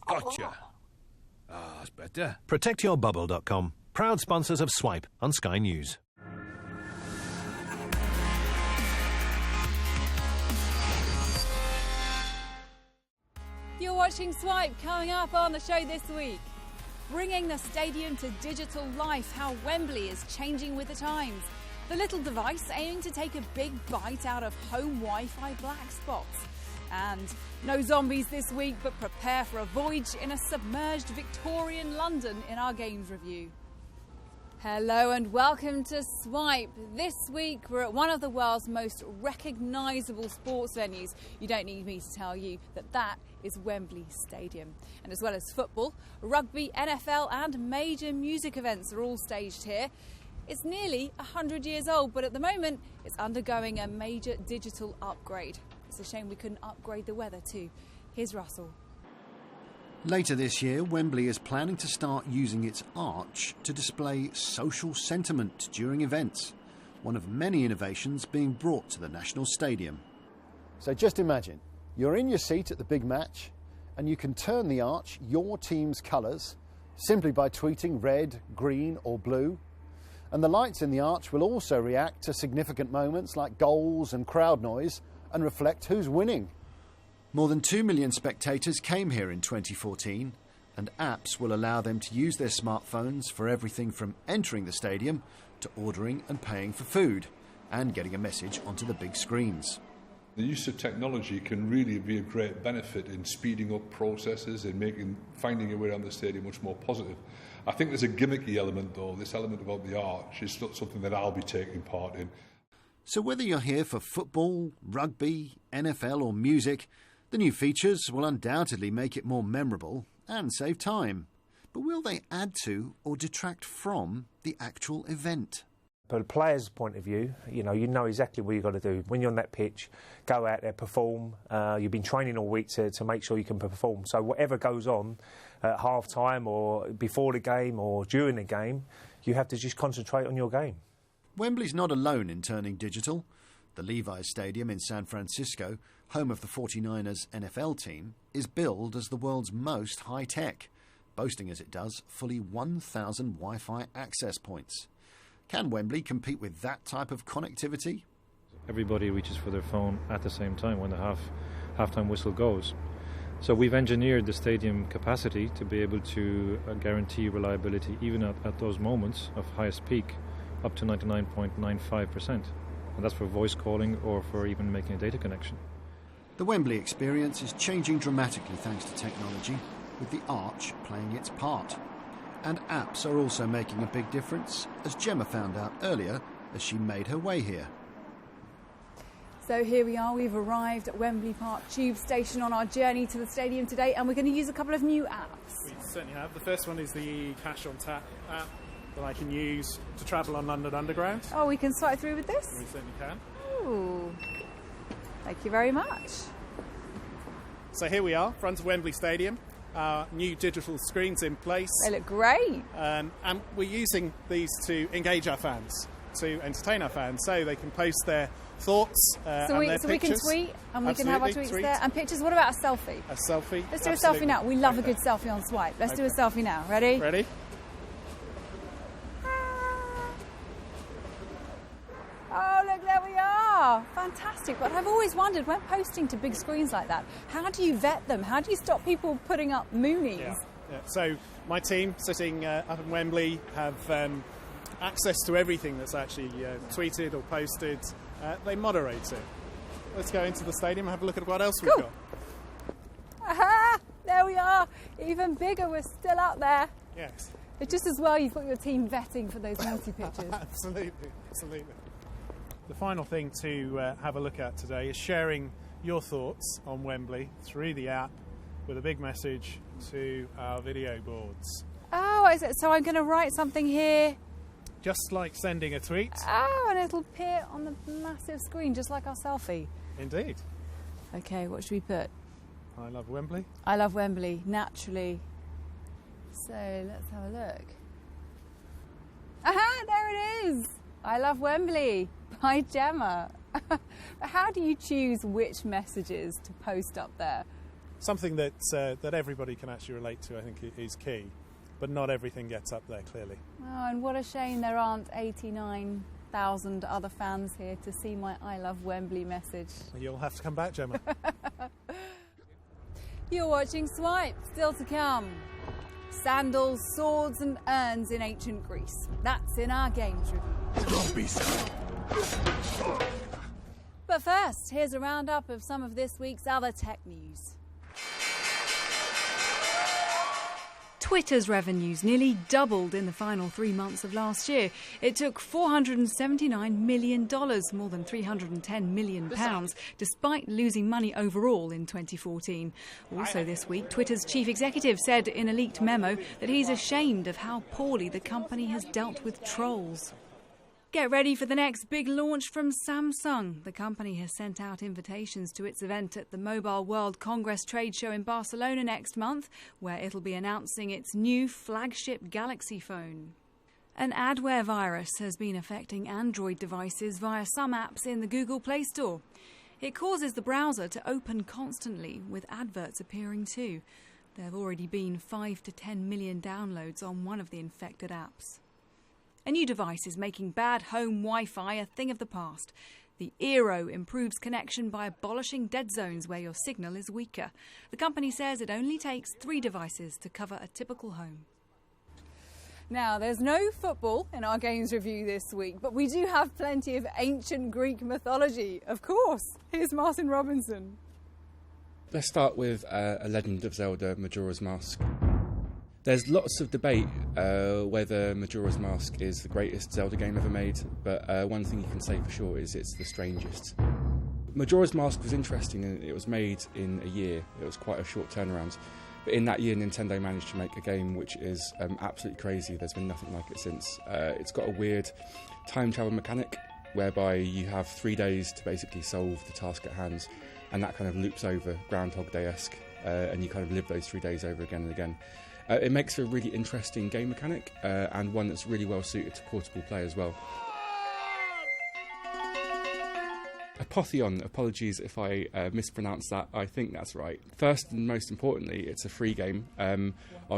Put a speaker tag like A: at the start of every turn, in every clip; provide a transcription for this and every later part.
A: Gotcha. Ah, that's better.
B: ProtectYourBubble.com. Proud sponsors of Swipe on Sky News.
C: You're watching Swipe. Coming up on the show this week. Bringing the stadium to digital life, how Wembley is changing with the times. The little device aiming to take a big bite out of home Wi-Fi black spots. And no zombies this week, but prepare for a voyage in a submerged Victorian London in our games review. Hello and welcome to Swipe. This week we're at one of the world's most recognisable sports venues. You don't need me to tell you that that is Wembley Stadium. And as well as football, rugby, NFL and major music events are all staged here. It's nearly 100 years old, but at the moment it's undergoing a major digital upgrade. It's a shame we couldn't upgrade the weather too. Here's Russell.
D: Later this year, Wembley is planning to start using its arch to display social sentiment during events, one of many innovations being brought to the National Stadium.
E: So just imagine, you're in your seat at the big match and you can turn the arch your team's colours simply by tweeting red, green or blue. And the lights in the arch will also react to significant moments like goals and crowd noise and reflect who's winning.
D: More than 2 million spectators came here in 2014, and apps will allow them to use their smartphones for everything from entering the stadium to ordering and paying for food and getting a message onto the big screens.
F: The use of technology can really be a great benefit in speeding up processes and finding your way around the stadium much more positive. I think there's a gimmicky element though. This element about the arch is not something that I'll be taking part in.
D: So whether you're here for football, rugby, NFL or music, the new features will undoubtedly make it more memorable and save time. But will they add to or detract from the actual event?
G: From a player's point of view, you know exactly what you've got to do. When you're on that pitch, go out there, perform. You've been training all week to make sure you can perform. So whatever goes on at half-time or before the game or during the game, you have to just concentrate on your game.
D: Wembley's not alone in turning digital. The Levi's Stadium in San Francisco, home of the 49ers NFL team, is billed as the world's most high-tech, boasting as it does fully 1,000 Wi-Fi access points. Can Wembley compete with that type of connectivity?
H: Everybody reaches for their phone at the same time when the halftime whistle goes. So we've engineered the stadium capacity to be able to guarantee reliability even at those moments of highest peak, up to 99.95%. And that's for voice calling or for even making a data connection.
D: The Wembley experience is changing dramatically thanks to technology, with the arch playing its part. And apps are also making a big difference, as Gemma found out earlier as she made her way here.
C: So here we are, we've arrived at Wembley Park Tube Station on our journey to the stadium today, and we're going to use a couple of new apps.
I: We certainly have. The first one is the Cash on Tap app that I can use to travel on London Underground.
C: Oh, we can swipe through with this?
I: We certainly can.
C: Ooh, thank you very much.
I: So here we are, front of Wembley Stadium. Our new digital screens in place.
C: They look great.
I: And we're using these to engage our fans, to entertain our fans, so they can post their thoughts and their pictures.
C: So we can tweet and we can have our tweets there. And pictures, what about a selfie?
I: A selfie.
C: Let's do a selfie now. We love a good selfie on Swipe. Let's do a selfie now. Ready?
I: Ready.
C: Oh, look, there we are. Fantastic. But I've always wondered, when posting to big screens like that, how do you vet them? How do you stop people putting up moonies?
I: Yeah. So my team sitting up in Wembley have access to everything that's actually tweeted or posted. They moderate it. Let's go into the stadium and have a look at what else we've got.
C: Aha! There we are. Even bigger. We're still up there.
I: Yes.
C: It's just as well you've got your team vetting for those multi-pictures.
I: Absolutely. The final thing to have a look at today is sharing your thoughts on Wembley through the app with a big message to our video boards.
C: Oh, is it? So I'm going to write something here.
I: Just like sending a tweet.
C: Oh, and it'll appear on the massive screen, just like our selfie.
I: Indeed.
C: Okay, what should we put?
I: I love Wembley.
C: I love Wembley, naturally. So let's have a look. Aha, there it is. I love Wembley by Gemma. How do you choose which messages to post up there?
I: something that that everybody can actually relate to, I think, is key. But not everything gets up there, clearly.
C: Oh, and what a shame there aren't 89,000 other fans here to see my I Love Wembley message.
I: You'll have to come back, Gemma.
C: You're watching Swipe, still to come. Sandals, swords and urns in ancient Greece. That's in our games review.
A: Don't be silly.
C: But first, here's a roundup of some of this week's other tech news. Twitter's revenues nearly doubled in the final 3 months of last year. It took $479 million, more than £310 million, despite losing money overall in 2014. Also this week, Twitter's chief executive said in a leaked memo that he's ashamed of how poorly the company has dealt with trolls. Get ready for the next big launch from Samsung. The company has sent out invitations to its event at the Mobile World Congress trade show in Barcelona next month, where it'll be announcing its new flagship Galaxy phone. An adware virus has been affecting Android devices via some apps in the Google Play Store. It causes the browser to open constantly, with adverts appearing too. There have already been 5 to 10 million downloads on one of the infected apps. A new device is making bad home Wi-Fi a thing of the past. The Eero improves connection by abolishing dead zones where your signal is weaker. The company says it only takes 3 devices to cover a typical home. Now, there's no football in our games review this week, but we do have plenty of ancient Greek mythology. Of course, here's Martin Robinson.
J: Let's start with A Legend of Zelda: Majora's Mask. There's lots of debate whether Majora's Mask is the greatest Zelda game ever made, but one thing you can say for sure is it's the strangest. Majora's Mask was interesting and it was made in a year. It was quite a short turnaround. But in that year, Nintendo managed to make a game which is absolutely crazy. There's been nothing like it since. It's got a weird time travel mechanic whereby you have 3 days to basically solve the task at hand, and that kind of loops over, Groundhog Day-esque, and you kind of live those 3 days over again and again. It makes for a really interesting game mechanic and one that's really well suited to portable play as well. Apotheon, apologies if I mispronounced that, I think that's right. First and most importantly, it's a free game on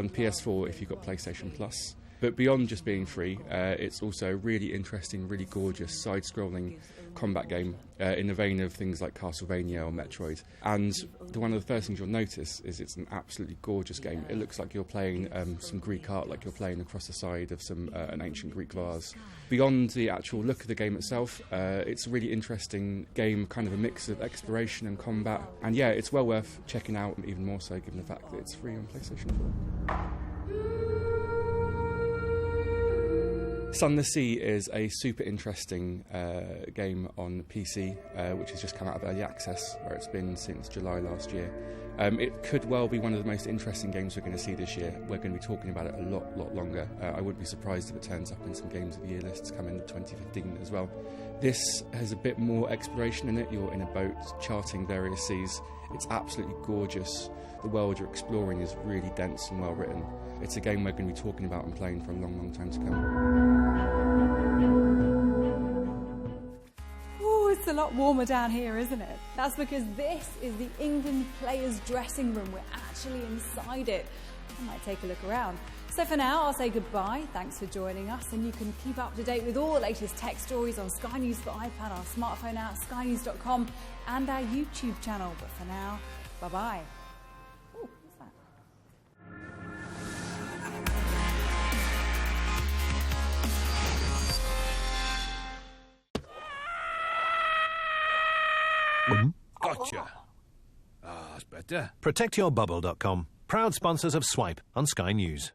J: PS4 if you've got PlayStation Plus. But beyond just being free, it's also a really interesting, really gorgeous side-scrolling combat game in the vein of things like Castlevania or Metroid. And one of the first things you'll notice is it's an absolutely gorgeous game. It looks like you're playing some Greek art, like you're playing across the side of an ancient Greek vase. Beyond the actual look of the game itself, it's a really interesting game, kind of a mix of exploration and combat. And yeah, it's well worth checking out, even more so given the fact that it's free on PlayStation 4. Sunless Sea is a super interesting game on PC, which has just come out of early access, where it's been since July last year. It could well be one of the most interesting games we're going to see this year. We're going to be talking about it a lot longer. I wouldn't be surprised if it turns up in some Games of the Year lists coming in 2015 as well. This has a bit more exploration in it. You're in a boat charting various seas. It's absolutely gorgeous. The world you're exploring is really dense and well written. It's a game we're going to be talking about and playing for a long time to come.
C: Oh, it's a lot warmer down here, isn't it? That's because this is the England players' dressing room. We're actually inside it. I might take a look around. So for now, I'll say goodbye. Thanks for joining us, and you can keep up to date with all the latest tech stories on Sky News for iPad, our smartphone app, skynews.com, and our YouTube channel. But for now, bye-bye. Oh, what's that?
A: Gotcha. That's better.
B: ProtectYourBubble.com. Proud sponsors of Swipe on Sky News.